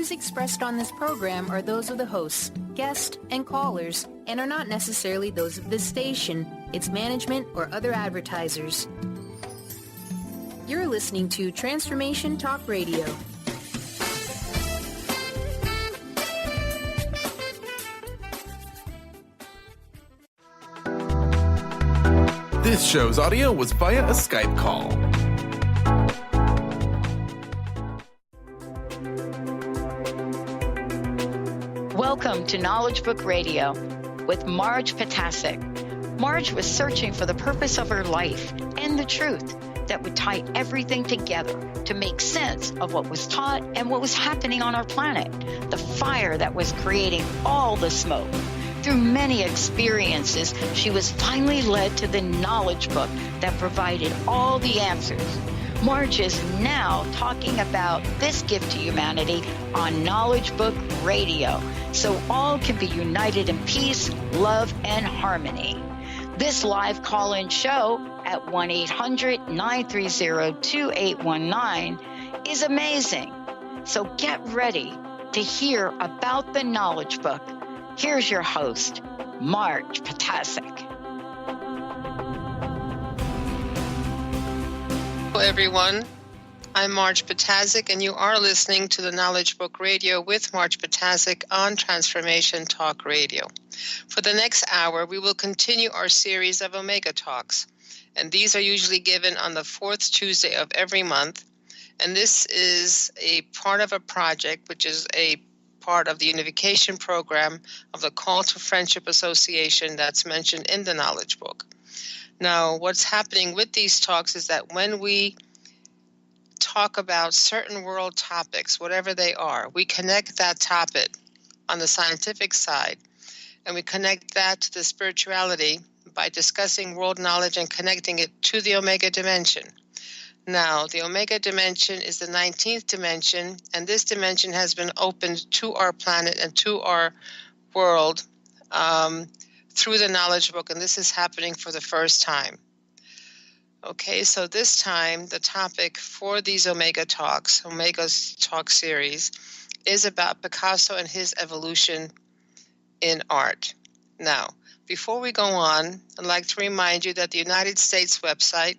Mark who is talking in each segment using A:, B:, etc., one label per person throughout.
A: views expressed on this program are those of the hosts, guests, and callers, and are not necessarily those of this station, its management, or other advertisers. You're listening to Transformation Talk Radio.
B: This show's audio was via a Skype call.
C: Welcome to Knowledge Book Radio with Marge Potasic. Marge was searching for the purpose of her life and the truth that would tie everything together to make sense of what was taught and what was happening on our planet, the fire that was creating all the smoke. Through many experiences, she was finally led to the knowledge book that provided all the answers. Marge is now talking about this gift to humanity on Knowledge Book Radio, so all can be united in peace, love, and harmony. This live call-in show at 1-800-930-2819 is amazing. So get ready to hear about the knowledge book. Here's your host, Marge Potasic.
D: Hello, everyone. I'm Marge Potasic, and you are listening to the Knowledge Book Radio with Marge Potasic on Transformation Talk Radio. For the next hour, we will continue our series of Omega Talks, and these are usually given on the fourth Tuesday of every month. And this is a part of a project, which is a part of the unification program of the Call to Friendship Association that's mentioned in the Knowledge Book. Now, what's happening with these talks is that when we talk about certain world topics, whatever they are, we connect that topic on the scientific side, and we connect that to the spirituality by discussing world knowledge and connecting it to the Omega dimension. Now, the Omega dimension is the 19th dimension, and this dimension has been opened to our planet and to our world through the Knowledge Book, and this is happening for the first time. Okay, so this time, the topic for these Omega Talk series, is about Picasso and his evolution in art. Now, before we go on, I'd like to remind you that the United States website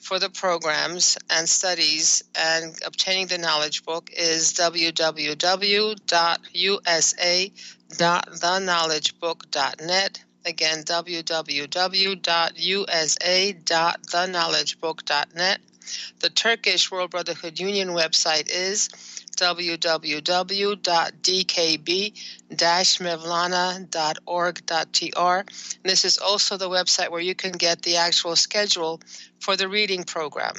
D: for the programs and studies and obtaining the knowledge book is www.usa.theknowledgebook.net. Again, www.usa.theknowledgebook.net. The Turkish World Brotherhood Union website is www.dkb-mevlana.org.tr. This is also the website where you can get the actual schedule for the reading program.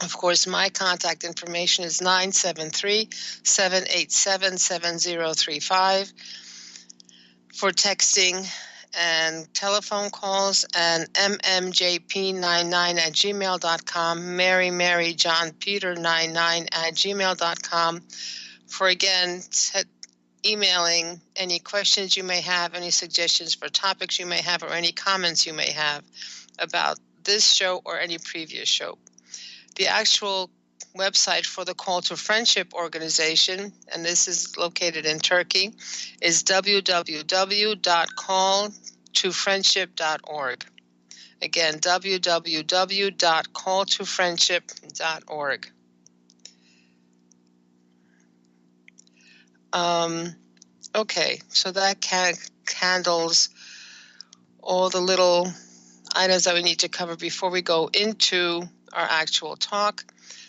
D: Of course, my contact information is 973-787-7035 for texting and telephone calls, and mmjp99@gmail.com, Mary John Peter 99@gmail.com for, again, emailing any questions you may have, any suggestions for topics you may have, or any comments you may have about this show or any previous show. The actual website for the Call to Friendship organization, and this is located in Turkey, is www.calltofriendship.org. Again, www.calltofriendship.org. Okay, so that handles all the little items that we need to cover before we go into our actual talk.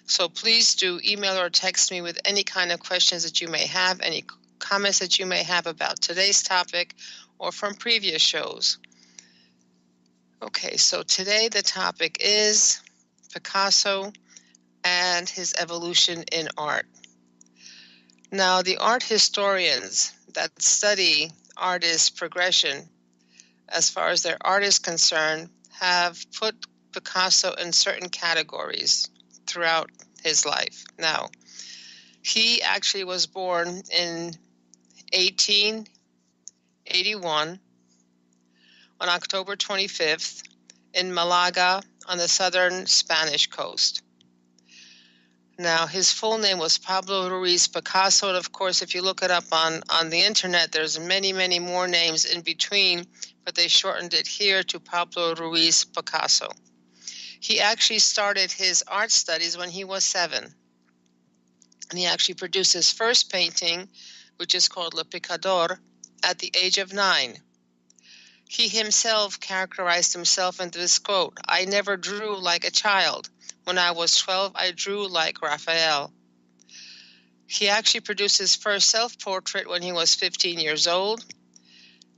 D: So please do email or text me with any kind of questions that you may have, any comments that you may have about today's topic or from previous shows. Okay, so today the topic is Picasso and his evolution in art. Now, the art historians that study artists' progression as far as their art is concerned have put Picasso in certain categories throughout his life. Now, he actually was born in 1881 on October 25th in Malaga on the southern Spanish coast. Now, his full name was Pablo Ruiz Picasso. And of course, if you look it up on the internet, there's many, many more names in between, but they shortened it here to Pablo Ruiz Picasso. He actually started his art studies when he was 7. And he actually produced his first painting, which is called Le Picador, at the age of 9. He himself characterized himself in this quote, "I never drew like a child. When I was 12, I drew like Raphael." He actually produced his first self-portrait when he was 15 years old.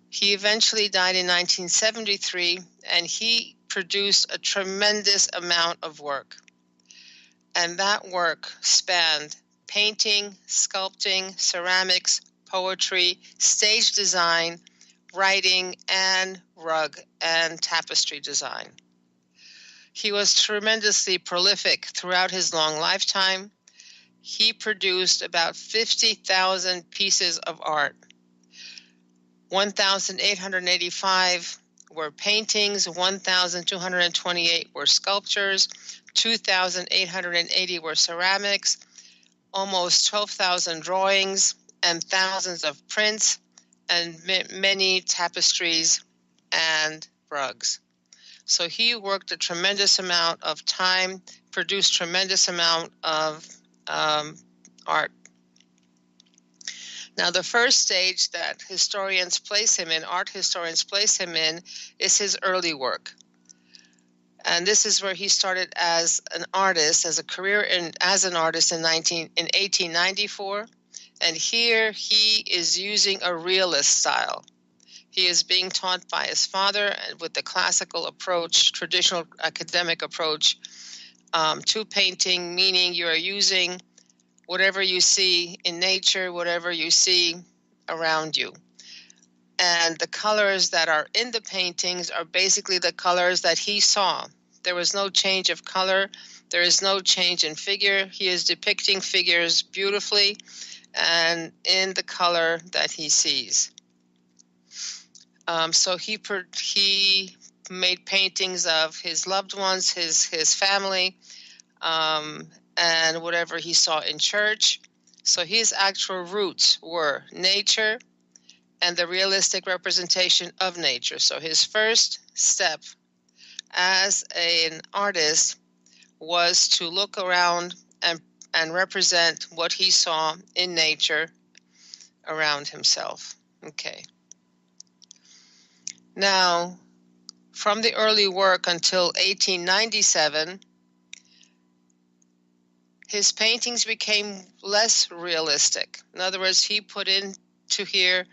D: He eventually died in 1973, and he produced a tremendous amount of work. And that work spanned painting, sculpting, ceramics, poetry, stage design, writing, and rug and tapestry design. He was tremendously prolific throughout his long lifetime. He produced about 50,000 pieces of art. 1,885 were paintings, 1,228 were sculptures, 2,880 were ceramics, almost 12,000 drawings, and thousands of prints, and many tapestries and rugs. So he worked a tremendous amount of time, produced tremendous amount of art. Now, the first stage that art historians place him in, is his early work. And this is where he started as an artist, as a career as an artist in 1894. And here he is using a realist style. He is being taught by his father with the classical approach, traditional academic approach to painting, meaning you are using whatever you see in nature, whatever you see around you. And the colors that are in the paintings are basically the colors that he saw. There was no change of color. There is no change in figure. He is depicting figures beautifully and in the color that he sees. So he made paintings of his loved ones, his family, and whatever he saw in church. So his actual roots were nature and the realistic representation of nature. So his first step as an artist was to look around and represent what he saw in nature around himself. Okay. Now, from the early work until 1897, his paintings became less realistic. In other words, he put into here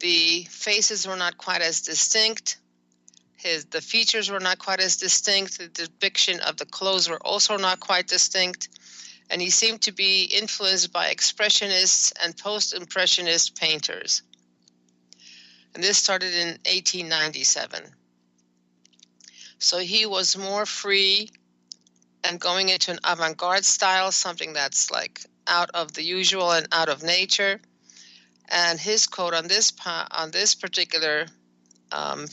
D: the faces were not quite as distinct. The features were not quite as distinct. The depiction of the clothes were also not quite distinct. And he seemed to be influenced by expressionists and post-impressionist painters. And this started in 1897. So he was more free and going into an avant-garde style, something that's like out of the usual and out of nature. And his quote on this particular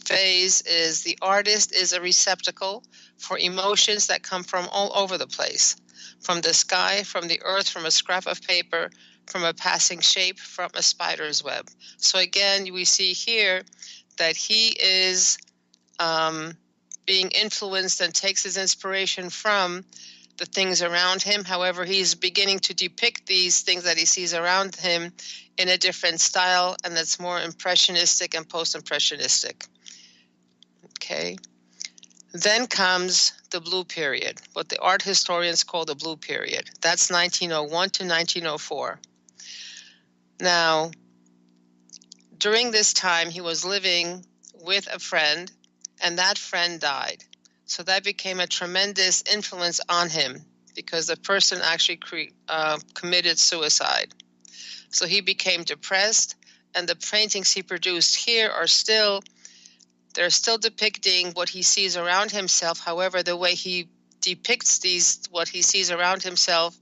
D: phase is, "The artist is a receptacle for emotions that come from all over the place, from the sky, from the earth, from a scrap of paper, from a passing shape, from a spider's web." So again, we see here that he is being influenced and takes his inspiration from the things around him. However, he's beginning to depict these things that he sees around him in a different style, and that's more impressionistic and post-impressionistic. Okay. Then comes the Blue Period, what the art historians call the Blue Period. That's 1901 to 1904. Now, during this time, he was living with a friend, and that friend died. So that became a tremendous influence on him because the person actually committed suicide. So he became depressed, and the paintings he produced here they're still depicting what he sees around himself. However, the way he depicts what he sees around himself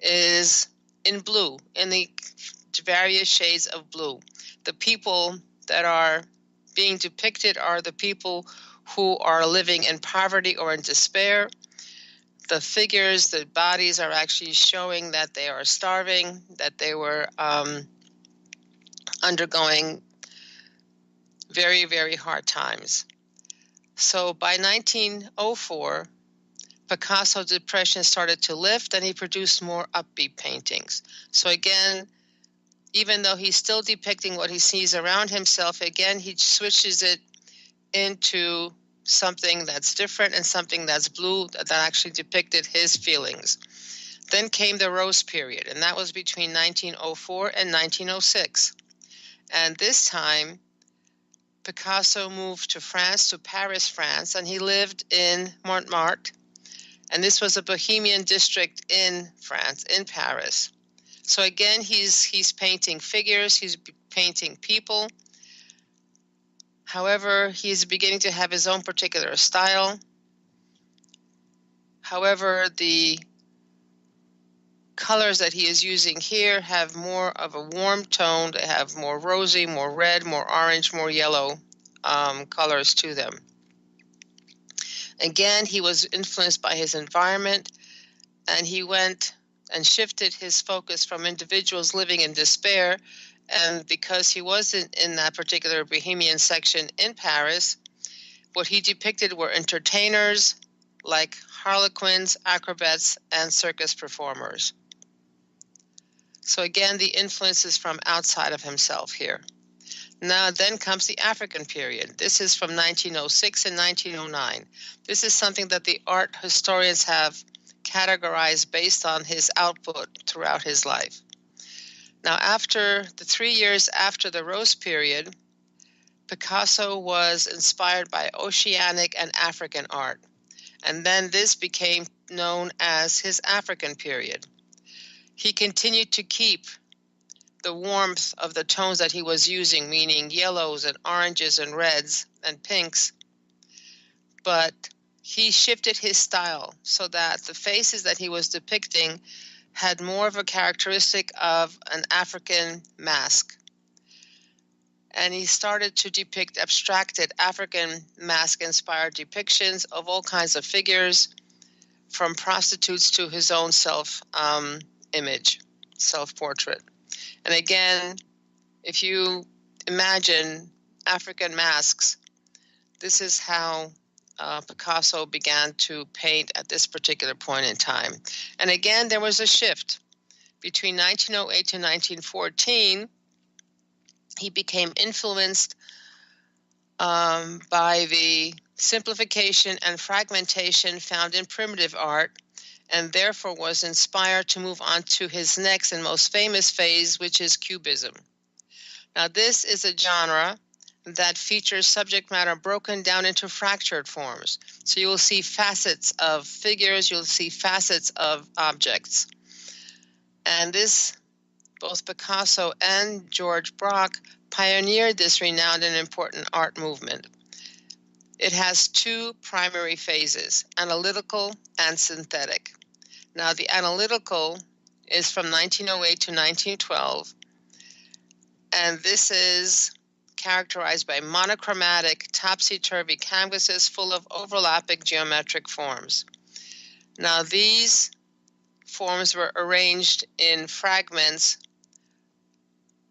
D: is in blue, in the various shades of blue. The people that are being depicted are the people who are living in poverty or in despair. the figures, the bodies are actually showing that they are starving, that they were undergoing very, very hard times. So by 1904, Picasso's depression started to lift and he produced more upbeat paintings. So again, even though he's still depicting what he sees around himself, again, he switches it into something that's different and something that's blue that actually depicted his feelings. Then came the Rose period, and that was between 1904 and 1906. And this time, Picasso moved to France, to Paris, France, and he lived in Montmartre. And this was a Bohemian district in France, in Paris. So again, he's painting figures, he's painting people. However, he's beginning to have his own particular style. However, the colors that he is using here have more of a warm tone. They have more rosy, more red, more orange, more yellow colors to them. Again, he was influenced by his environment, and he went and shifted his focus from individuals living in despair. And because he was in that particular Bohemian section in Paris, what he depicted were entertainers like harlequins, acrobats, and circus performers. So again, the influence is from outside of himself here. Now then comes the African period. This is from 1906 and 1909. This is something that the art historians have categorized based on his output throughout his life. Now, after the 3 years after the Rose period, Picasso was inspired by oceanic and African art. And then this became known as his African period. He continued to keep the warmth of the tones that he was using, meaning yellows and oranges and reds and pinks, but he shifted his style so that the faces that he was depicting had more of a characteristic of an African mask. And he started to depict abstracted African mask-inspired depictions of all kinds of figures, from prostitutes to his own self-image, self-portrait. And again, if you imagine African masks, this is how Picasso began to paint at this particular point in time. And again, there was a shift. Between 1908 to 1914, he became influenced by the simplification and fragmentation found in primitive art, and therefore was inspired to move on to his next and most famous phase, which is Cubism. Now, this is a genre that features subject matter broken down into fractured forms. So you will see facets of figures, you'll see facets of objects. And this, both Picasso and George Braque pioneered this renowned and important art movement. It has two primary phases, analytical and synthetic. Now, the analytical is from 1908 to 1912, and this is characterized by monochromatic, topsy-turvy canvases full of overlapping geometric forms. Now, these forms were arranged in fragments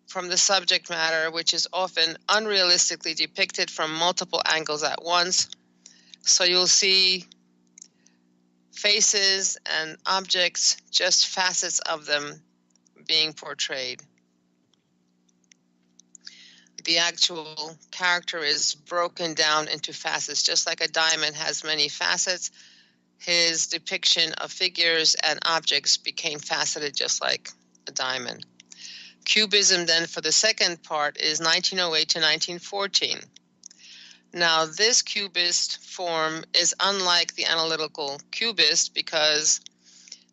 D: from the subject matter, which is often unrealistically depicted from multiple angles at once. So you'll see faces and objects, just facets of them being portrayed. The actual character is broken down into facets, just like a diamond has many facets. His depiction of figures and objects became faceted just like a diamond. Cubism then for the second part is 1908 to 1914. Now, this cubist form is unlike the analytical cubist because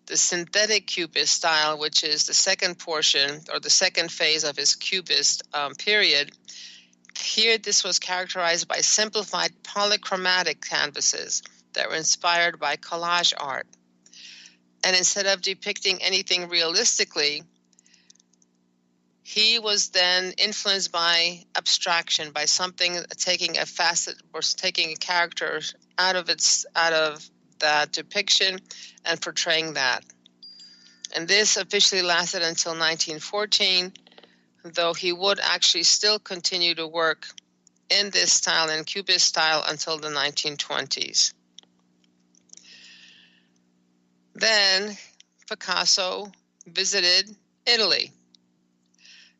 D: the synthetic cubist style, which is the second portion or the second phase of his cubist period, here this was characterized by simplified polychromatic canvases that were inspired by collage art. And instead of depicting anything realistically, he was then influenced by abstraction, by something taking a facet or taking a character out of that depiction and portraying that. And this officially lasted until 1914, though he would actually still continue to work in this style, in Cubist style, until the 1920s. Then Picasso visited Italy,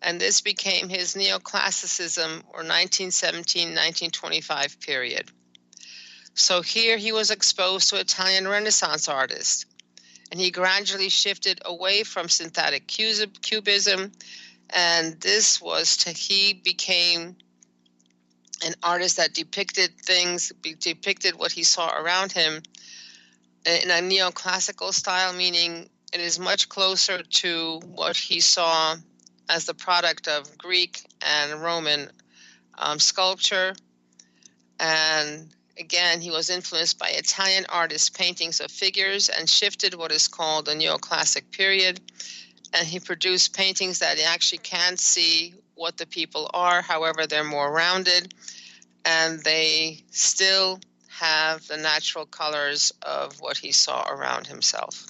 D: and this became his neoclassicism, or 1917-1925 period. So here he was exposed to Italian Renaissance artists, and he gradually shifted away from synthetic cubism, and he became an artist that depicted what he saw around him in a neoclassical style, meaning it is much closer to what he saw as the product of Greek and Roman sculpture. And again, he was influenced by Italian artists' paintings of figures and shifted what is called the neoclassic period. And he produced paintings that actually can see what the people are, however, they're more rounded, and they still have the natural colors of what he saw around himself.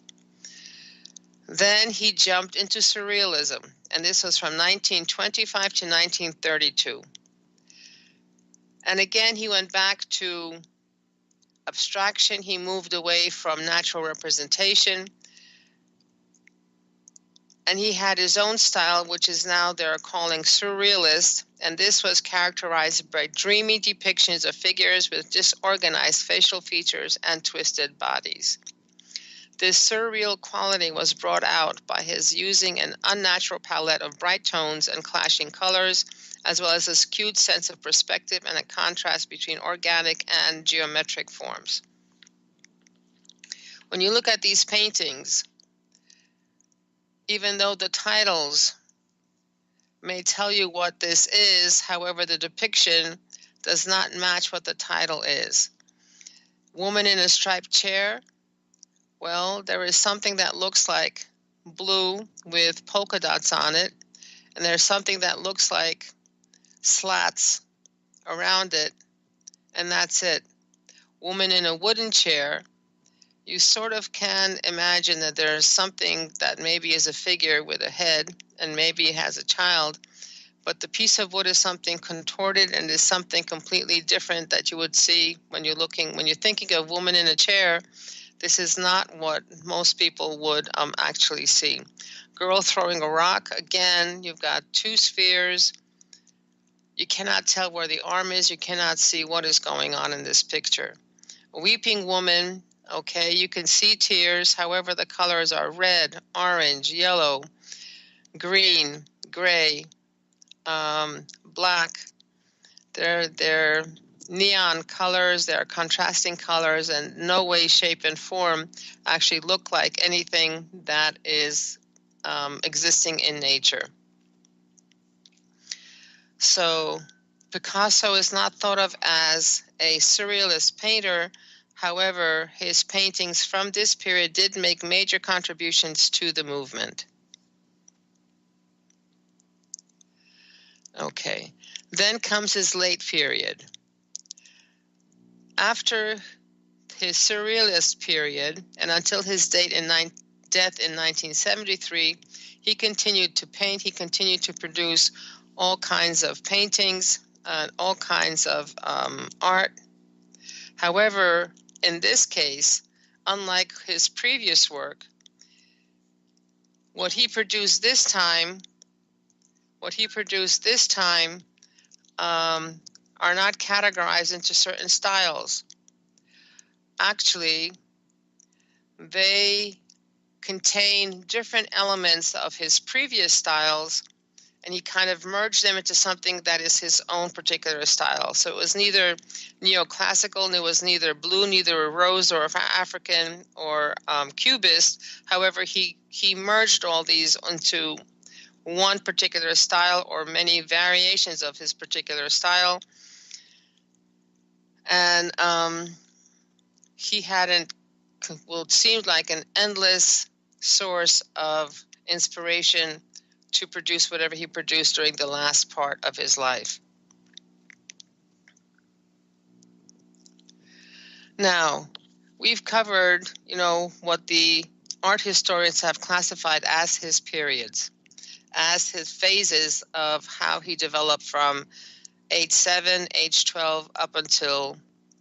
D: Then he jumped into surrealism, and this was from 1925 to 1932. And again, he went back to abstraction. He moved away from natural representation, and he had his own style, which is now they're calling surrealist, and this was characterized by dreamy depictions of figures with disorganized facial features and twisted bodies. This surreal quality was brought out by his using an unnatural palette of bright tones and clashing colors, as well as a skewed sense of perspective and a contrast between organic and geometric forms. When you look at these paintings, even though the titles may tell you what this is, however, the depiction does not match what the title is. Woman in a striped chair. Well, there is something that looks like blue with polka dots on it, and there's something that looks like slats around it, and that's it. Woman in a wooden chair. You sort of can imagine that there's something that maybe is a figure with a head and maybe it has a child, but the piece of wood is something contorted and is something completely different that you would see when you're thinking of woman in a chair. This is not what most people would actually see. Girl throwing a rock. Again, you've got two spheres. You cannot tell where the arm is. You cannot see what is going on in this picture. A weeping woman. Okay, you can see tears. However, the colors are red, orange, yellow, green, gray, black. They're neon colors. They're contrasting colors, and no way, shape, and form actually look like anything that is existing in nature. So Picasso is not thought of as a surrealist painter. However, his paintings from this period did make major contributions to the movement. Okay, then comes his late period. After his surrealist period, and until his death in 1973, he continued to paint. He continued to produce all kinds of paintings, all kinds of art. However, in this case, unlike his previous work, what he produced this time are not categorized into certain styles. Actually, they contain different elements of his previous styles, and he kind of merged them into something that is his own particular style. So it was neither neoclassical, and it was neither blue, neither rose or African or cubist. However, he merged all these into one particular style or many variations of his particular style. And he had what seemed like an endless source of inspiration to produce whatever he produced during the last part of his life. Now, we've covered, what the art historians have classified as his periods, as his phases of how he developed from age 7, age 12, up until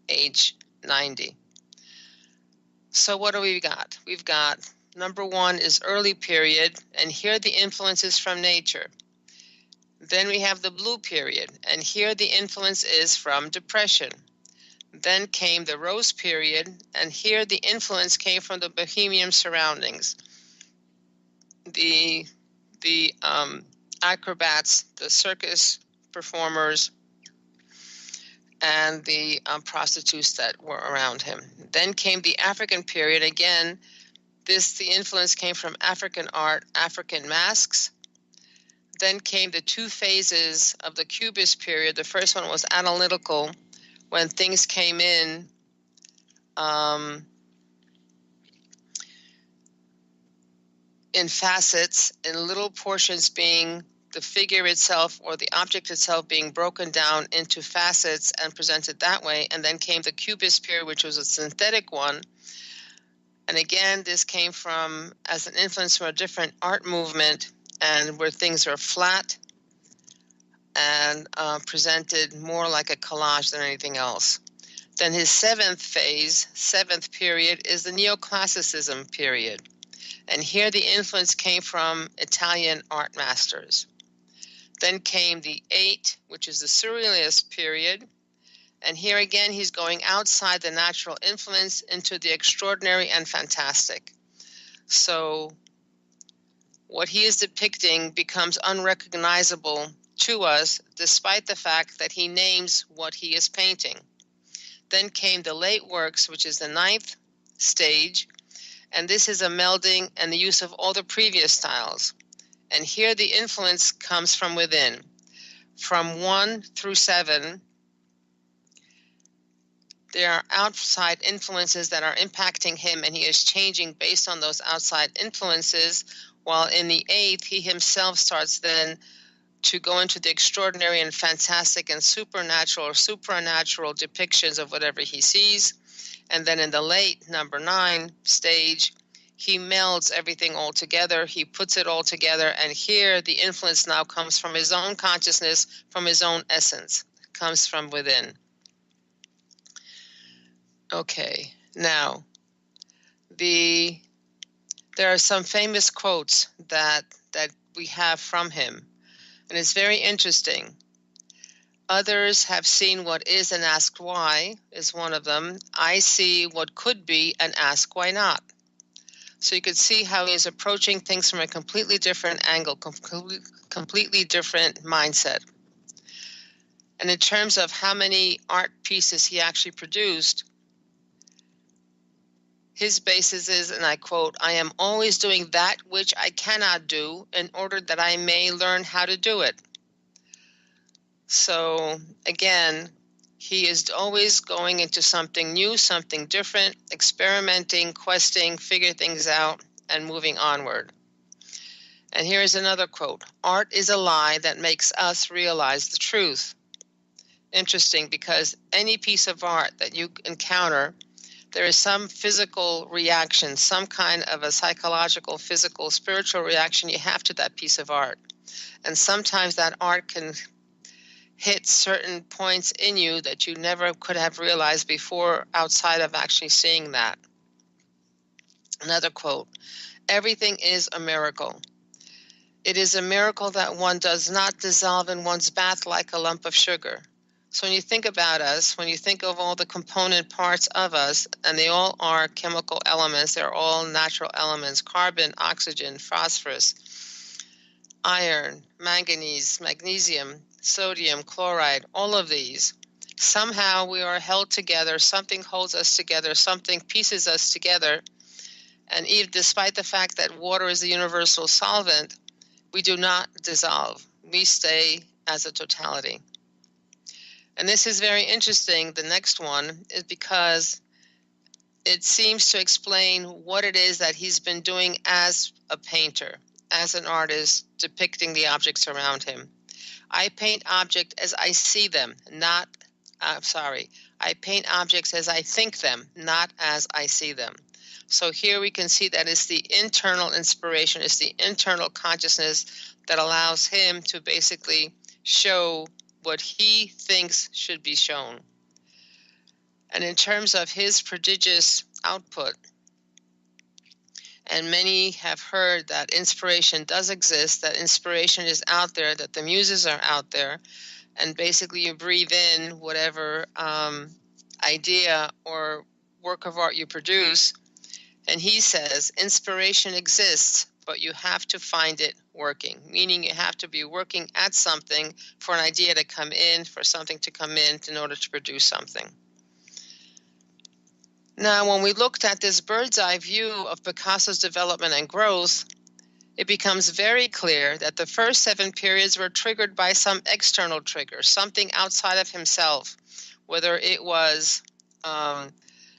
D: age 90. So what do we got? We've got number 1 is early period, and here the influences from nature. Then we have the blue period, and here the influence is from depression. Then came the rose period, and here the influence came from the bohemian surroundings. The acrobats, the circus performers, and the prostitutes that were around him. Then came the African period. Again, the influence came from African art, African masks. Then came the 2 phases of the Cubist period. The first one was analytical, when things came in facets, in little portions, being the figure itself or the object itself being broken down into facets and presented that way. And then came the Cubist period, which was a synthetic one. And again, this came from as an influence from a different art movement, and where things are flat and presented more like a collage than anything else. Then his 7th period, is the neoclassicism period. And here the influence came from Italian art masters. Then came the 8, which is the Surrealist period. And here again, he's going outside the natural influence into the extraordinary and fantastic. So what he is depicting becomes unrecognizable to us, despite the fact that he names what he is painting. Then came the late works, which is the 9th stage, and this is a melding and the use of all the previous styles. And here the influence comes from within. From 1 through 7, there are outside influences that are impacting him, and he is changing based on those outside influences, while in the 8th, he himself starts then to go into the extraordinary and fantastic and supernatural or supranatural depictions of whatever he sees. And then in the late number 9 stage, he melds everything all together. He puts it all together. And here the influence now comes from his own consciousness, from his own essence, comes from within. Okay, now there are some famous quotes that we have from him. And it's very interesting. Others have seen what is and asked why is one of them. I see what could be and ask why not. So you could see how he's approaching things from a completely different angle, completely different mindset. And in terms of how many art pieces he actually produced, his basis is, and I quote, "I am always doing that which I cannot do in order that I may learn how to do it." So again, he is always going into something new, something different, experimenting, questing, figure things out, and moving onward. And here's another quote: "Art is a lie that makes us realize the truth." Interesting, because any piece of art that you encounter, there is some physical reaction, some kind of a psychological, physical, spiritual reaction you have to that piece of art. And sometimes that art can hit certain points in you that you never could have realized before outside of actually seeing that. Another quote: "Everything is a miracle. It is a miracle that one does not dissolve in one's bath like a lump of sugar." So when you think about us, when you think of all the component parts of us, and they all are chemical elements, they're all natural elements: carbon, oxygen, phosphorus, iron, manganese, magnesium, sodium, chloride, all of these. Somehow we are held together, something holds us together, something pieces us together. And even despite the fact that water is a universal solvent, we do not dissolve. We stay as a totality. And this is very interesting, the next one, is because it seems to explain what it is that he's been doing as a painter, as an artist, depicting the objects around him. "I paint objects as I see them, I paint objects as I think them, not as I see them. So here we can see that it's the internal inspiration, it's the internal consciousness that allows him to basically show what he thinks should be shown. And in terms of his prodigious output, and many have heard that inspiration does exist, that inspiration is out there, that the muses are out there, and basically you breathe in whatever idea or work of art you produce. And he says, inspiration exists, but you have to find it working, meaning you have to be working at something for an idea to come in, for something to come in order to produce something. Now, when we looked at this bird's eye view of Picasso's development and growth, it becomes very clear that the first 7 periods were triggered by some external trigger, something outside of himself, whether it was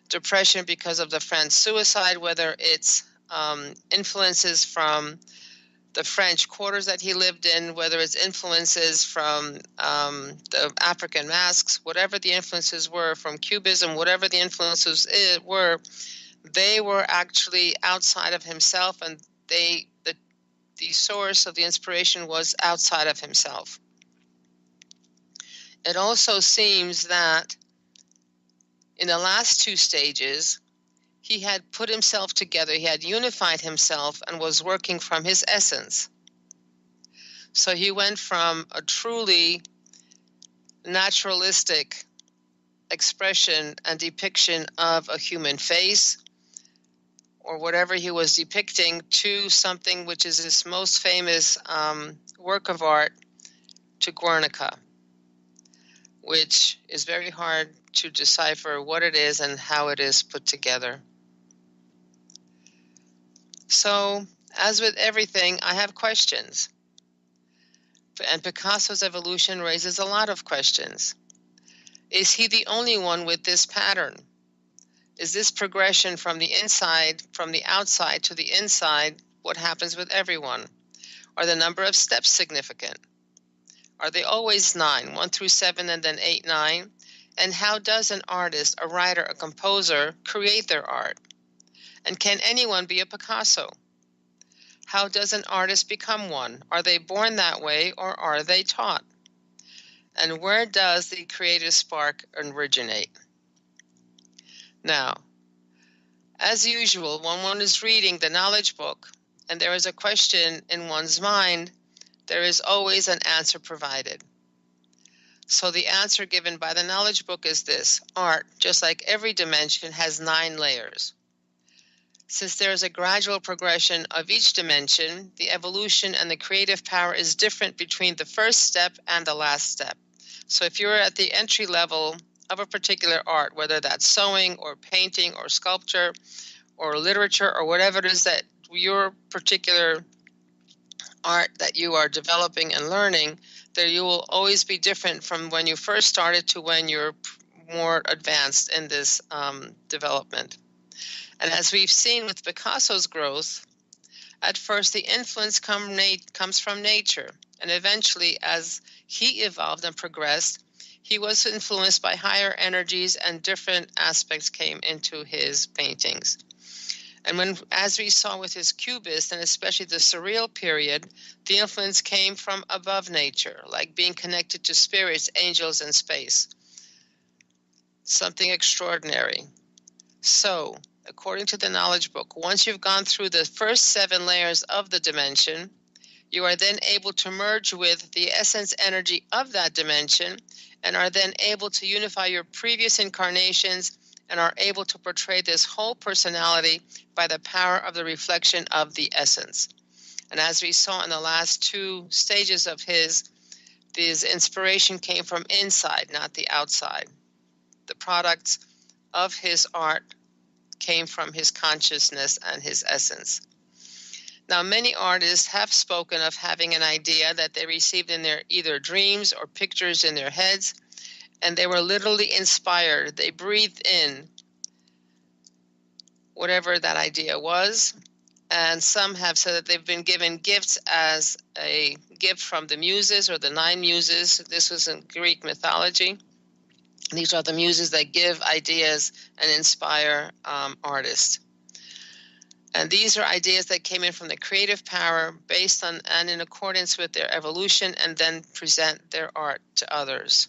D: depression because of the friend's suicide, whether it's influences from the French quarters that he lived in, whether it's influences from the African masks, whatever the influences were, from Cubism, whatever the influences were, they were actually outside of himself, and the source of the inspiration was outside of himself. It also seems that in the last 2 stages, he had put himself together, he had unified himself and was working from his essence. So he went from a truly naturalistic expression and depiction of a human face, or whatever he was depicting, to something which is his most famous work of art, to Guernica, which is very hard to decipher what it is and how it is put together. So, as with everything, I have questions. And Picasso's evolution raises a lot of questions. Is he the only one with this pattern? Is this progression from the inside, from the outside to the inside, what happens with everyone? Are the number of steps significant? Are they always 9, 1 through 7, and then 8, 9? And how does an artist, a writer, a composer create their art? And can anyone be a Picasso? How does an artist become one? Are they born that way, or are they taught? And where does the creative spark originate? Now, as usual, when one is reading the knowledge book and there is a question in one's mind, there is always an answer provided. So the answer given by the knowledge book is this: art, just like every dimension, has 9 layers. Since there is a gradual progression of each dimension, the evolution and the creative power is different between the first step and the last step. So if you're at the entry level of a particular art, whether that's sewing or painting or sculpture or literature or whatever it is that your particular art that you are developing and learning, there you will always be different from when you first started to when you're more advanced in this development. And as we've seen with Picasso's growth, at first the influence comes from nature, and eventually as he evolved and progressed, he was influenced by higher energies and different aspects came into his paintings. And as we saw with his Cubist, and especially the surreal period, the influence came from above nature, like being connected to spirits, angels, and space. Something extraordinary. So, according to the knowledge book, once you've gone through the first 7 layers of the dimension, you are then able to merge with the essence energy of that dimension and are then able to unify your previous incarnations and are able to portray this whole personality by the power of the reflection of the essence. And as we saw in the last 2 stages of his inspiration came from inside, not the outside. The products of his art came from his consciousness and his essence. Now, many artists have spoken of having an idea that they received in their either dreams or pictures in their heads, and they were literally inspired. They breathed in whatever that idea was, and some have said that they've been given gifts as a gift from the muses or the 9 muses. This was in Greek mythology. These are the muses that give ideas and inspire artists. And these are ideas that came in from the creative power based on and in accordance with their evolution, and then present their art to others.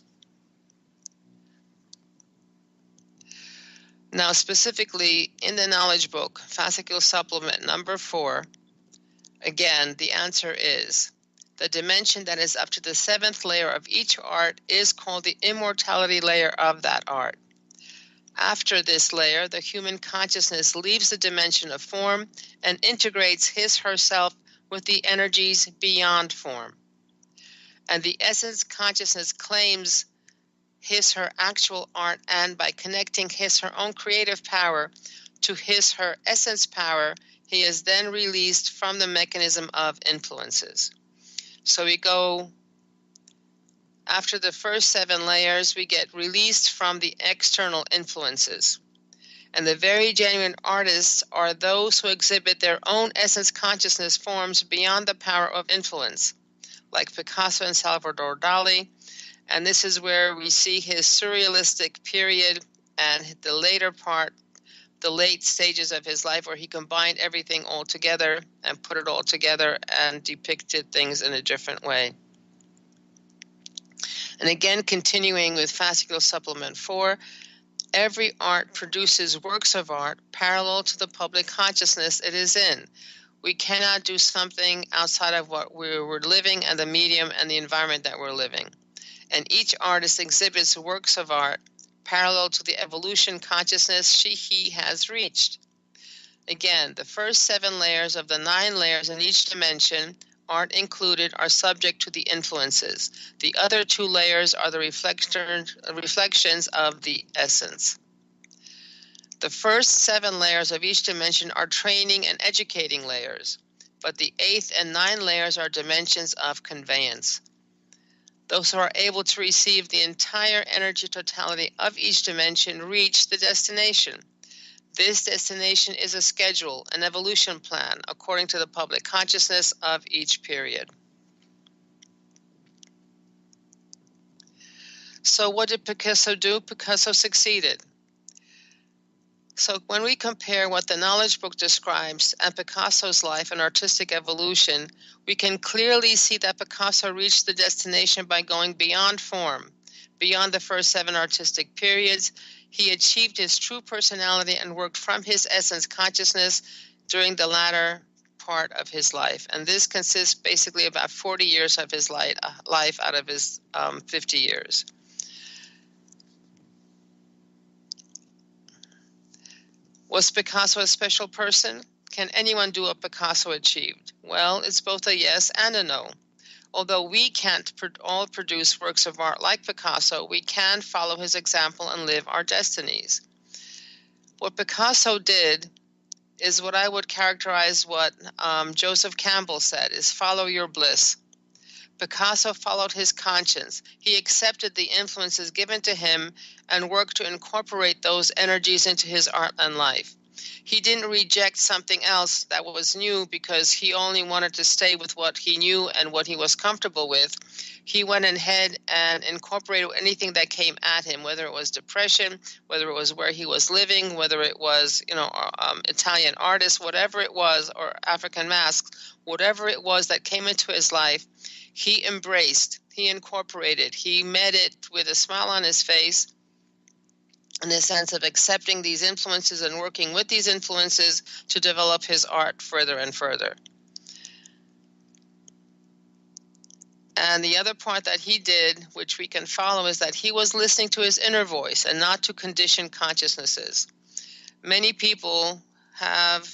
D: Now, specifically in the knowledge book, Fascicle Supplement number 4, again, the answer is the dimension that is up to the 7th layer of each art is called the immortality layer of that art. After this layer, the human consciousness leaves the dimension of form and integrates his/herself with the energies beyond form. And the essence consciousness claims his/her actual art, and by connecting his/her own creative power to his/her essence power, he is then released from the mechanism of influences. So we go, after the first 7 layers, we get released from the external influences. And the very genuine artists are those who exhibit their own essence consciousness forms beyond the power of influence, like Picasso and Salvador Dali. And this is where we see his surrealistic period and the later part, the late stages of his life, where he combined everything all together and put it all together and depicted things in a different way. And again, continuing with Fascicle Supplement 4, every art produces works of art parallel to the public consciousness it is in. We cannot do something outside of what we're living and the medium and the environment that we're living. And each artist exhibits works of art parallel to the evolution consciousness he has reached. Again, the first 7 layers of the 9 layers in each dimension, art included, are subject to the influences. The other 2 layers are the reflections of the essence. The first 7 layers of each dimension are training and educating layers, but the 8th and 9th layers are dimensions of conveyance. Those who are able to receive the entire energy totality of each dimension reach the destination. This destination is a schedule, an evolution plan, according to the public consciousness of each period. So what did Picasso do? Picasso succeeded. So when we compare what the knowledge book describes and Picasso's life and artistic evolution, we can clearly see that Picasso reached the destination by going beyond form. Beyond the first 7 artistic periods, he achieved his true personality and worked from his essence consciousness during the latter part of his life. And this consists basically about 40 years of his life out of his 50 years. Was Picasso a special person? Can anyone do what Picasso achieved? Well, it's both a yes and a no. Although we can't all produce works of art like Picasso, we can follow his example and live our destinies. What Picasso did is what I would characterize what Joseph Campbell said, is follow your bliss. Picasso followed his conscience. He accepted the influences given to him and worked to incorporate those energies into his art and life. He didn't reject something else that was new because he only wanted to stay with what he knew and what he was comfortable with. He went ahead and incorporated anything that came at him, whether it was depression, whether it was where he was living, whether it was, Italian artists, whatever it was, or African masks, whatever it was that came into his life, he embraced, he incorporated, he met it with a smile on his face, in the sense of accepting these influences and working with these influences to develop his art further and further. And the other part that he did, which we can follow, is that he was listening to his inner voice and not to conditioned consciousnesses. Many people have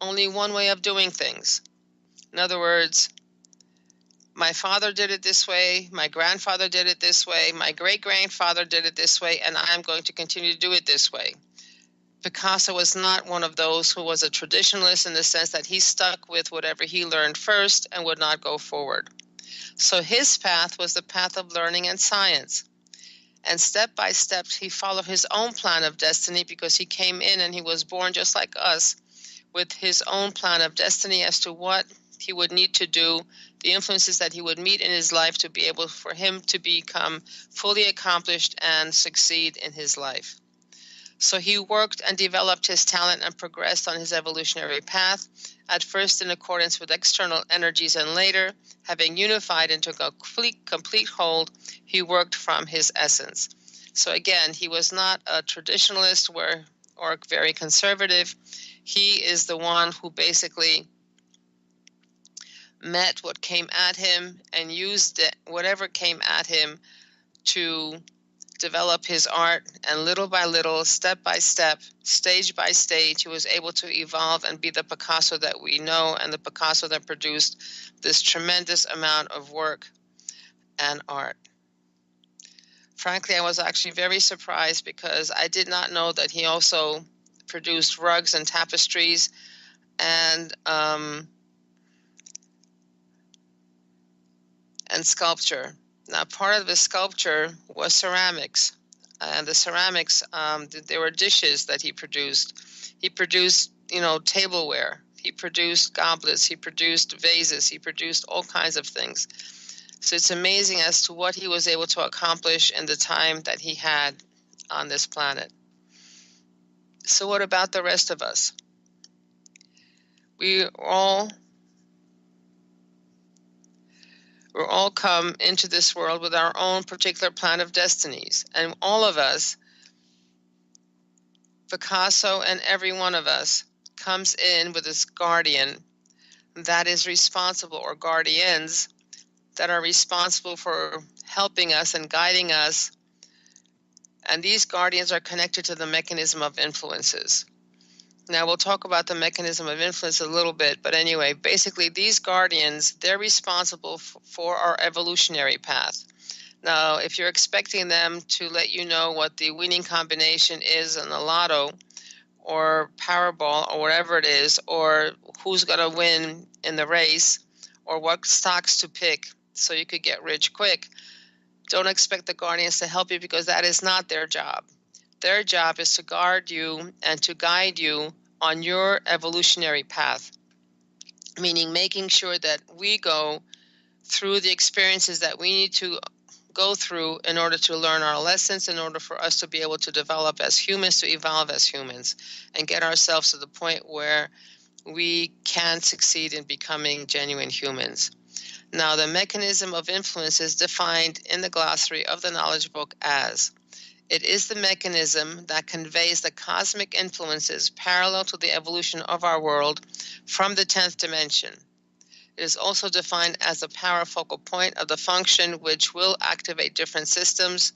D: only one way of doing things. In other words, my father did it this way, my grandfather did it this way, my great-grandfather did it this way, and I'm going to continue to do it this way. Picasso was not one of those who was a traditionalist in the sense that he stuck with whatever he learned first and would not go forward. So his path was the path of learning and science. And step by step, he followed his own plan of destiny because he came in and he was born just like us with his own plan of destiny as to what he would need to do, the influences that he would meet in his life to be able for him to become fully accomplished and succeed in his life. So he worked and developed his talent and progressed on his evolutionary path, at first in accordance with external energies, and later, having unified into a complete whole, he worked from his essence. So again, he was not a traditionalist or very conservative. He is the one who basically met what came at him and used it, whatever came at him, to develop his art, and little by little, step by step, stage by stage, he was able to evolve and be the Picasso that we know, and the Picasso that produced this tremendous amount of work and art. Frankly, I was actually very surprised because I did not know that he also produced rugs and tapestries and sculpture. Now, part of the sculpture was ceramics, and the ceramics, there were dishes that he produced. He produced, tableware. He produced goblets. He produced vases. He produced all kinds of things. So it's amazing as to what he was able to accomplish in the time that he had on this planet. So what about the rest of us? We're all come into this world with our own particular plan of destinies. And all of us, Picasso and every one of us, comes in with this guardian that is responsible, or guardians that are responsible for helping us and guiding us. And these guardians are connected to the mechanism of influences. Now, we'll talk about the mechanism of influence a little bit, but anyway, basically these guardians, they're responsible for our evolutionary path. Now, if you're expecting them to let you know what the winning combination is in the lotto or Powerball or whatever it is, or who's going to win in the race, or what stocks to pick so you could get rich quick, don't expect the guardians to help you, because that is not their job. Their job is to guard you and to guide you on your evolutionary path, meaning making sure that we go through the experiences that we need to go through in order to learn our lessons, in order for us to be able to develop as humans, to evolve as humans, and get ourselves to the point where we can succeed in becoming genuine humans. Now, the mechanism of influence is defined in the glossary of the Knowledge Book as: it is the mechanism that conveys the cosmic influences parallel to the evolution of our world from the 10th dimension. It is also defined as the power focal point of the function which will activate different systems.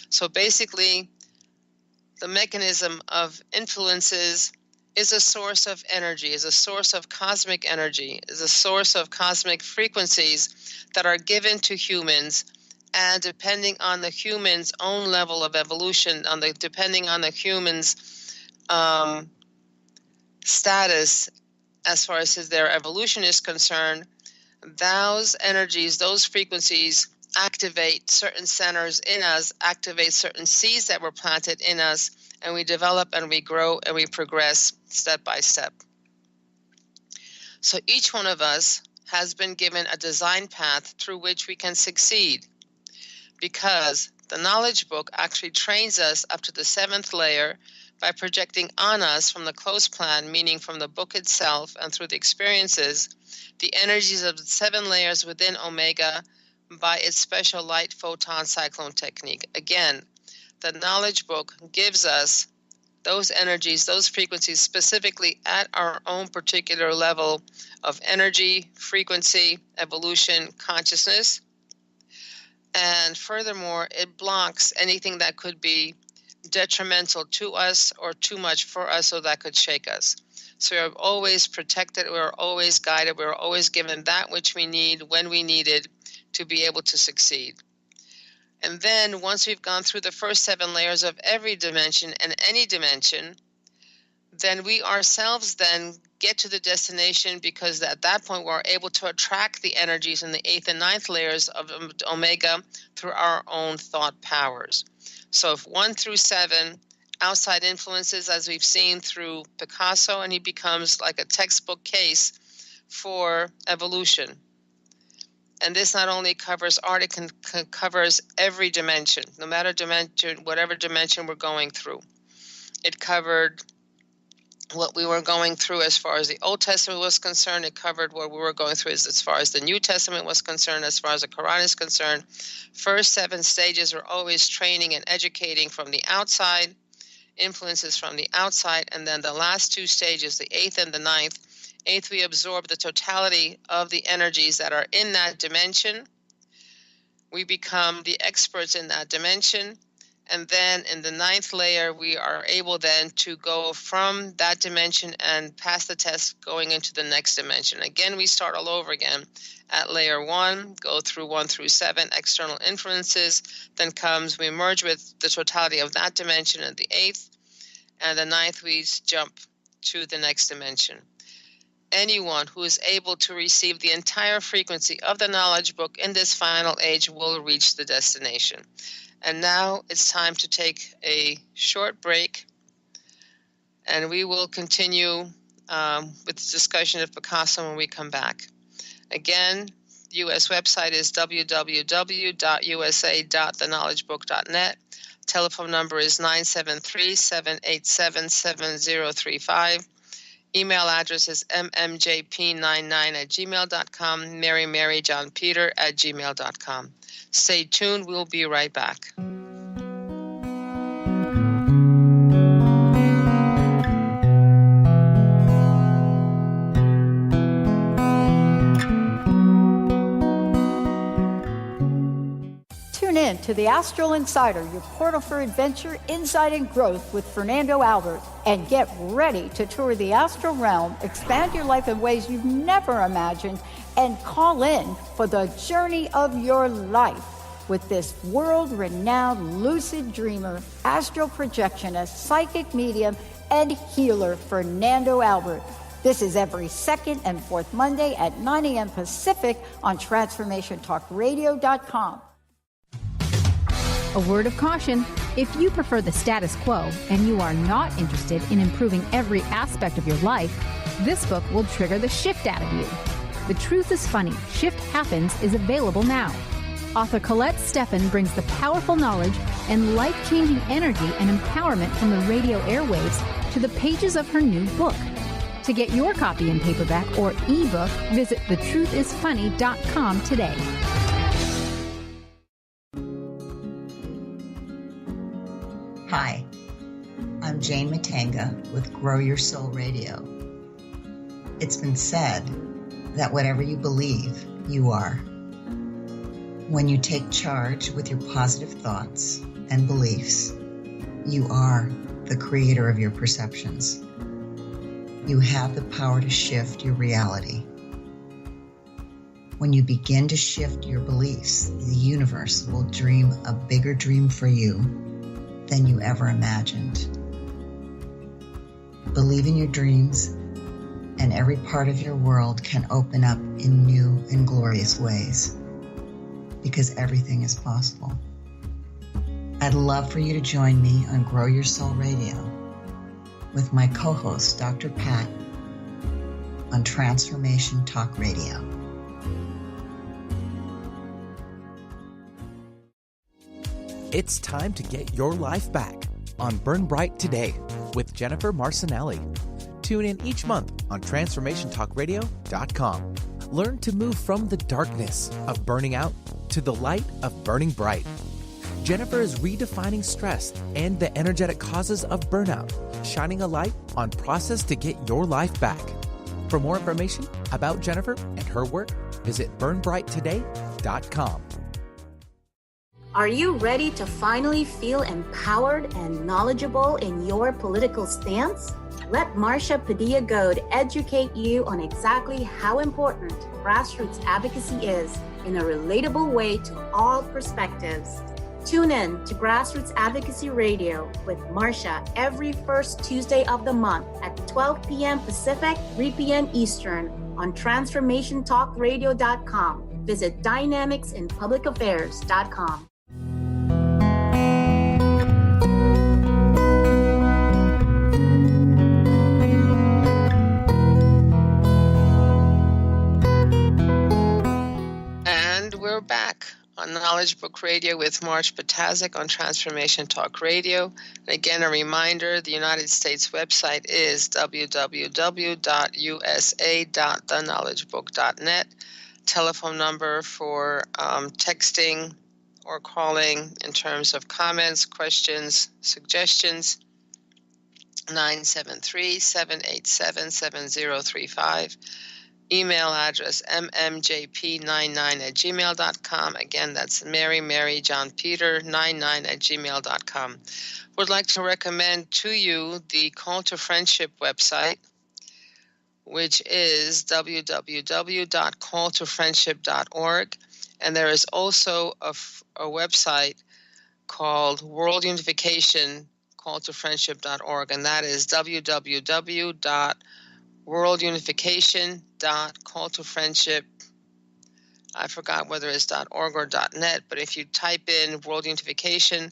D: So basically, the mechanism of influences is a source of energy, is a source of cosmic energy, is a source of cosmic frequencies that are given to humans. And depending on the human's own level of evolution, depending on the human's status as far as their evolution is concerned, those energies, those frequencies activate certain centers in us, activate certain seeds that were planted in us, and we develop and we grow and we progress step by step. So each one of us has been given a design path through which we can succeed, because the Knowledge Book actually trains us up to the 7th layer by projecting on us from the close plan, meaning from the book itself and through the experiences, the energies of the 7 layers within Omega by its special light photon cyclone technique. Again, the Knowledge Book gives us those energies, those frequencies, specifically at our own particular level of energy, frequency, evolution, consciousness. And furthermore, it blocks anything that could be detrimental to us or too much for us, so that could shake us. So we're always protected, we're always guided, we're always given that which we need when we need it to be able to succeed. And then once we've gone through the first 7 layers of every dimension and any dimension, then we ourselves then get to the destination, because at that point we're able to attract the energies in the 8th and 9th layers of Omega through our own thought powers. So if 1 through 7, outside influences, as we've seen through Picasso, and he becomes like a textbook case for evolution. And this not only covers art, it covers every dimension, no matter dimension, whatever dimension we're going through. It covered what we were going through as far as the Old Testament was concerned. It covered what we were going through as far as the New Testament was concerned, as far as the Quran is concerned. First 7 stages are always training and educating from the outside, influences from the outside, and then the last 2 stages, the 8th and the 9th. 8th, we absorb the totality of the energies that are in that dimension. We become the experts in that dimension. And then in the 9th layer, we are able then to go from that dimension and pass the test going into the next dimension. Again, we start all over again at layer 1, go through 1 through 7, external influences. Then we merge with the totality of that dimension at the 8th. And the 9th, we jump to the next dimension. Anyone who is able to receive the entire frequency of the knowledge book in this final age will reach the destination. And now it's time to take a short break, and we will continue with the discussion of Picasso when we come back. Again, the U.S. website is www.usa.theknowledgebook.net. Telephone number is 973-787-7035. Email address is mmjp99@gmail.com, maryjohnpeter@gmail.com. Stay tuned. We'll be right back.
E: Tune in to the Astral Insider, your portal for adventure, insight, and growth with Fernando Albert. And get ready to tour the astral realm, expand your life in ways you've never imagined, and call in for the journey of your life with this world-renowned lucid dreamer, astral projectionist, psychic medium, and healer, Fernando Albert. This is every second and fourth Monday at 9 a.m. Pacific on TransformationTalkRadio.com.
F: A word of caution: if you prefer the status quo and you are not interested in improving every aspect of your life, this book will trigger the shift out of you. The Truth is Funny, Shift Happens is available now. Author Colette Steffen brings the powerful knowledge and life-changing energy and empowerment from the radio airwaves to the pages of her new book. To get your copy in paperback or ebook, visit thetruthisfunny.com today.
G: Hi, I'm Jane Matanga with Grow Your Soul Radio. It's been said that whatever you believe, you are. When you take charge with your positive thoughts and beliefs, you are the creator of your perceptions. You have the power to shift your reality. When you begin to shift your beliefs, the universe will dream a bigger dream for you than you ever imagined. Believe in your dreams, and every part of your world can open up in new and glorious ways, because everything is possible. I'd love for you to join me on Grow Your Soul Radio with my co-host, Dr. Pat, on Transformation Talk Radio.
H: It's time to get your life back on Burn Bright Today with Jennifer Marcinelli. Tune in each month on TransformationTalkRadio.com. Learn to move from the darkness of burning out to the light of burning bright. Jennifer is redefining stress and the energetic causes of burnout, shining a light on process to get your life back. For more information about Jennifer and her work, visit burnbrighttoday.com.
I: Are you ready to finally feel empowered and knowledgeable in your political stance? Let Marcia Padilla-Goad educate you on exactly how important grassroots advocacy is in a relatable way to all perspectives. Tune in to Grassroots Advocacy Radio with Marcia every first Tuesday of the month at 12 p.m. Pacific, 3 p.m. Eastern on TransformationTalkRadio.com. Visit DynamicsInPublicAffairs.com.
D: we're back on Knowledge Book Radio with Marge Patazik on Transformation Talk Radio. And again, a reminder, the United States website is www.usa.theknowledgebook.net. Telephone number for texting or calling in terms of comments, questions, suggestions, 973-787-7035. Email address mmjp99@gmail.com. Again, that's Mary John Peter 99@gmail.com. Would like to recommend to you the Call to Friendship website, which is www.calltofriendship.org. And there is also a website called World Unification, calltofriendship.org, and that is www.worldunification.calltofriendship. I forgot whether it's .org or .net, but if you type in World Unification,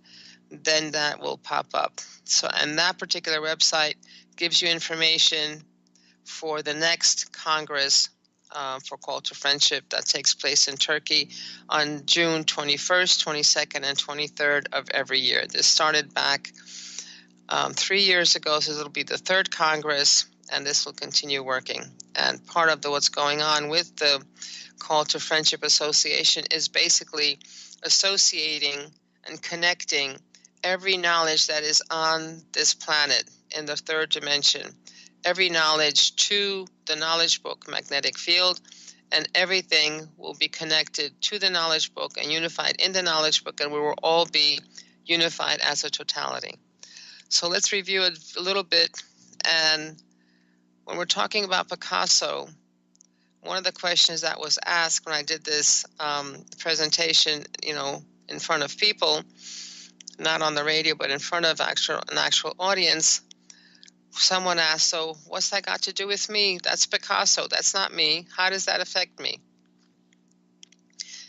D: then that will pop up. So, and that particular website gives you information for the next Congress for Call to Friendship that takes place in Turkey on June 21st, 22nd, and 23rd of every year. This started back 3 years ago, so it'll be the third Congress, and this will continue working. And part of what's going on with the Call to Friendship Association is basically associating and connecting every knowledge that is on this planet in the third dimension, every knowledge to the knowledge book magnetic field, and everything will be connected to the knowledge book and unified in the knowledge book, and we will all be unified as a totality. So let's review it a little bit. And when we're talking about Picasso, one of the questions that was asked when I did this presentation, in front of people, not on the radio, but in front of an actual audience, someone asked, so what's that got to do with me? That's Picasso. That's not me. How does that affect me?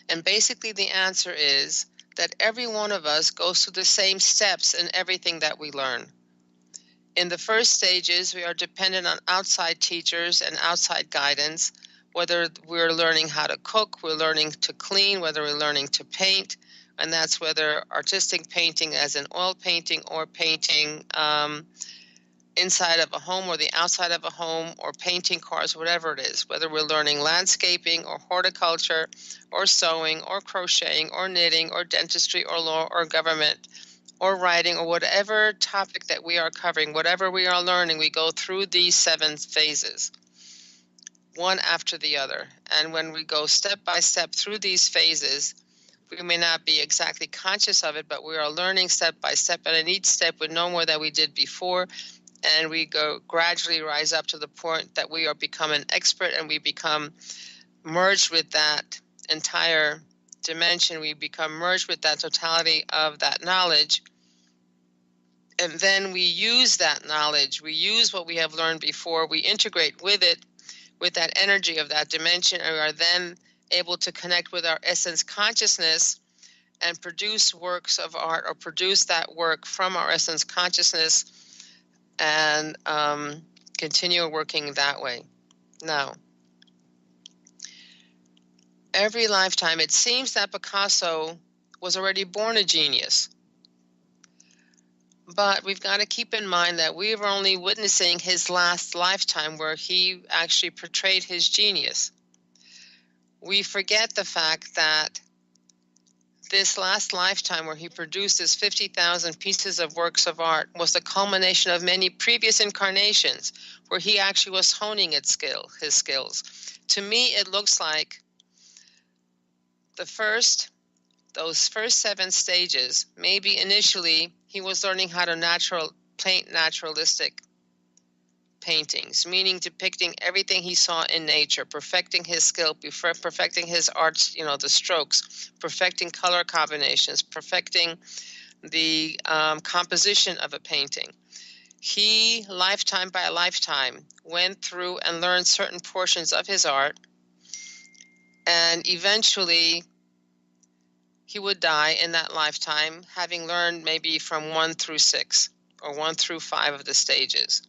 D: And basically the answer is that every one of us goes through the same steps in everything that we learn. In the first stages, we are dependent on outside teachers and outside guidance, whether we're learning how to cook, we're learning to clean, whether we're learning to paint, and that's whether artistic painting as in oil painting or painting inside of a home or the outside of a home or painting cars, whatever it is, whether we're learning landscaping or horticulture or sewing or crocheting or knitting or dentistry or law or government or writing or whatever topic that we are covering, whatever we are learning, we go through these 7 phases, one after the other. And when we go step by step through these phases, we may not be exactly conscious of it, but we are learning step by step, and in each step we know more than we did before, and we go gradually rise up to the point that we are become an expert, and we become merged with that entire dimension. We become merged with that totality of that knowledge, and then we use that knowledge. We use what we have learned before. We integrate with it, with that energy of that dimension, and we are then able to connect with our essence consciousness and produce works of art or produce that work from our essence consciousness and continue working that way. Now, every lifetime, it seems that Picasso was already born a genius. But we've got to keep in mind that we were only witnessing his last lifetime where he actually portrayed his genius. We forget the fact that this last lifetime where he produced his 50,000 pieces of works of art was the culmination of many previous incarnations where he actually was honing his skills. To me, it looks like those first 7 stages, maybe initially he was learning how to paint naturalistic paintings, meaning depicting everything he saw in nature, perfecting his skill, perfecting his arts, the strokes, perfecting color combinations, perfecting the composition of a painting. He, lifetime by lifetime, went through and learned certain portions of his art, and eventually he would die in that lifetime, having learned maybe from 1 through 6 or 1 through 5 of the stages.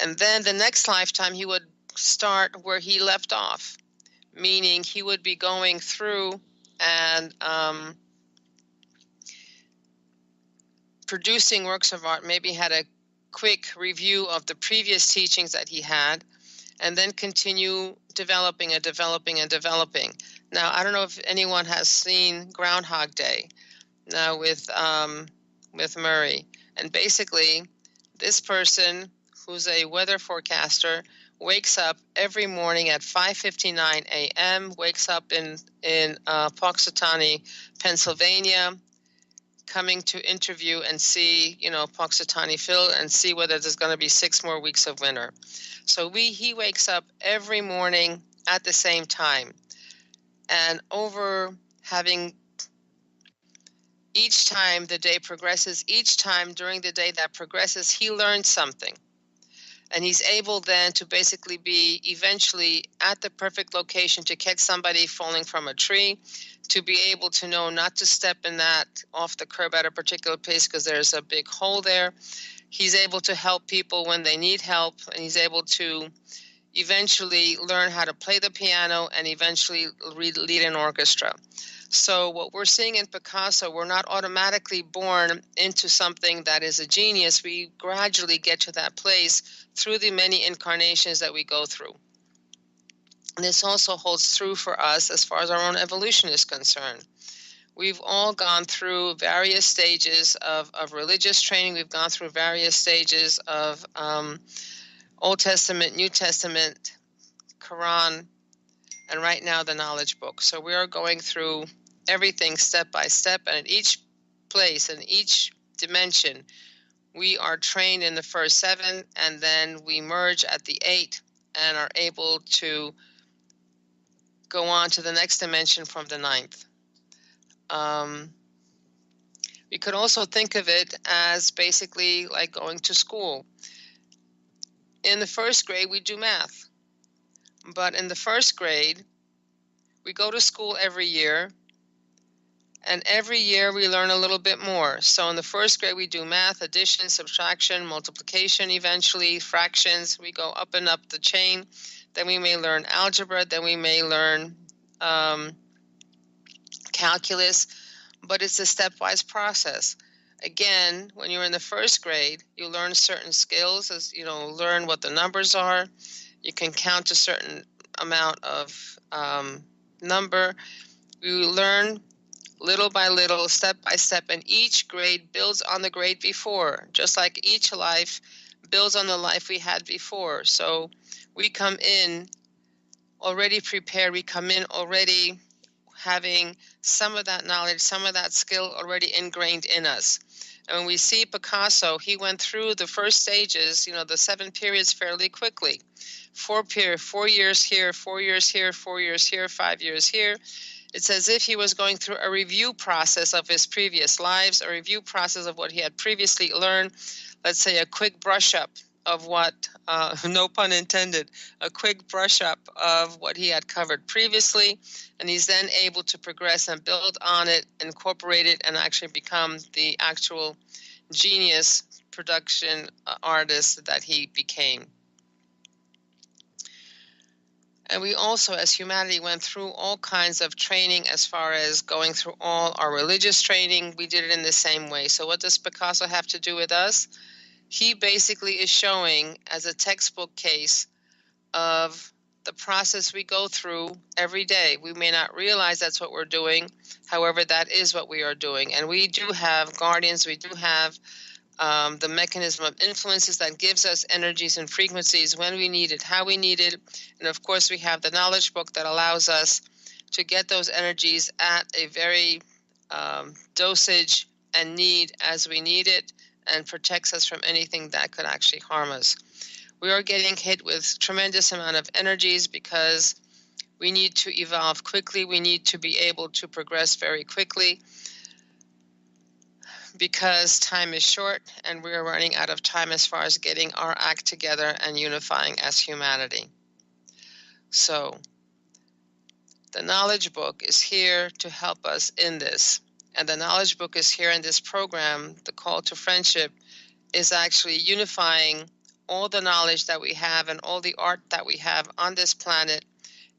D: And then the next lifetime, he would start where he left off, meaning he would be going through and producing works of art, maybe had a quick review of the previous teachings that he had, and then continue developing and developing and developing. Now, I don't know if anyone has seen Groundhog Day now with Murray. And basically, this person, who's a weather forecaster, wakes up every morning at 5:59 a.m., wakes up in Punxsutawney, Pennsylvania, coming to interview and see, Punxsutawney Phil, and see whether there's going to be 6 more weeks of winter. So he wakes up every morning at the same time. And over having each time the day progresses, each time during the day that progresses, he learns something. And he's able then to basically be eventually at the perfect location to catch somebody falling from a tree, to be able to know not to step in that off the curb at a particular place because there's a big hole there. He's able to help people when they need help, and he's able to eventually learn how to play the piano and eventually lead an orchestra. So what we're seeing in Picasso, we're not automatically born into something that is a genius. We gradually get to that place through the many incarnations that we go through. And this also holds true for us as far as our own evolution is concerned. We've all gone through various stages of religious training. We've gone through various stages of Old Testament, New Testament, Quran, and right now the knowledge book. So we are going through everything step by step, and at each place and each dimension, we are trained in the first 7, and then we merge at the 8 and are able to go on to the next dimension from the 9th. We could also think of it as basically like going to school. In the first grade, we do math. But in the first grade, we go to school every year, and every year we learn a little bit more. So in the first grade, we do math, addition, subtraction, multiplication, eventually fractions. We go up and up the chain. Then we may learn algebra. Then we may learn calculus. But it's a stepwise process. Again, when you're in the first grade, you learn certain skills, as learn what the numbers are. You can count a certain amount of number. You learn little by little, step by step, and each grade builds on the grade before, just like each life builds on the life we had before. So we come in already prepared. We come in already having some of that knowledge, some of that skill already ingrained in us. And when we see Picasso, he went through the first stages, the 7 periods fairly quickly. 4 years here, 4 years here, 4 years here, 5 years here. It's as if he was going through a review process of his previous lives, a review process of what he had previously learned. Let's say a quick brush up of what, no pun intended, a quick brush up of what he had covered previously. And he's then able to progress and build on it, incorporate it, and actually become the actual genius production artist that he became. And we also, as humanity, went through all kinds of training as far as going through all our religious training. We did it in the same way. So what does Picasso have to do with us? He basically is showing as a textbook case of the process we go through every day. We may not realize that's what we're doing. However, that is what we are doing. And we do have guardians. We do have the mechanism of influences that gives us energies and frequencies when we need it, how we need it. And of course, we have the knowledge book that allows us to get those energies at a very dosage and need as we need it, and protects us from anything that could actually harm us. We are getting hit with tremendous amount of energies because we need to evolve quickly. We need to be able to progress very quickly, because time is short and we're running out of time as far as getting our act together and unifying as humanity. So the knowledge book is here to help us in this. And the knowledge book is here in this program. The call to friendship is actually unifying all the knowledge that we have and all the art that we have on this planet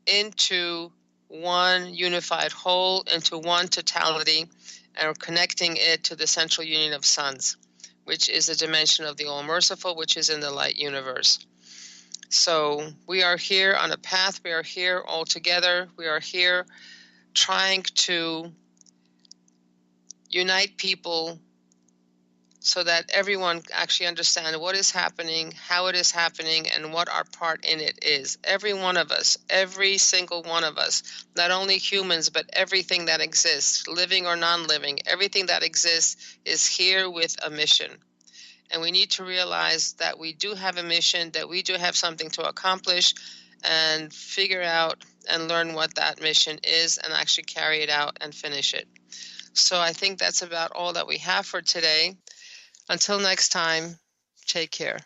D: into one unified whole into one totality, and we're connecting it to the central union of suns, which is a dimension of the All-Merciful, which is in the light universe. So we are here on a path. We are here all together. We are here trying to unite people so that everyone actually understands what is happening, how it is happening, and what our part in it is. Every one of us, every single one of us, not only humans, but everything that exists, living or non-living, everything that exists is here with a mission. And we need to realize that we do have a mission, that we do have something to accomplish, and figure out and learn what that mission is and actually carry it out and finish it. So I think that's about all that we have for today. Until next time, take care.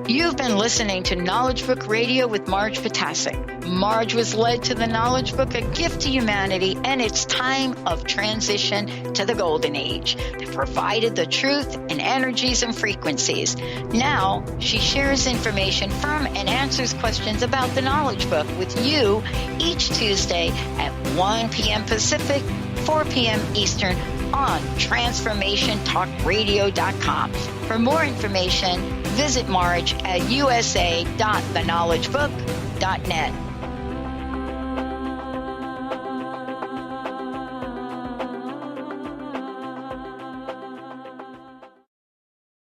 C: You've been listening to Knowledge Book Radio with Marge Potasic. Marge was led to the Knowledge Book, a gift to humanity, and its time of transition to the Golden Age that provided the truth and energies and frequencies. Now, she shares information from and answers questions about the Knowledge Book with you each Tuesday at 1 p.m. Pacific, 4 p.m. Eastern on TransformationTalkRadio.com. For more information, visit Marge at usa.theknowledgebook.net.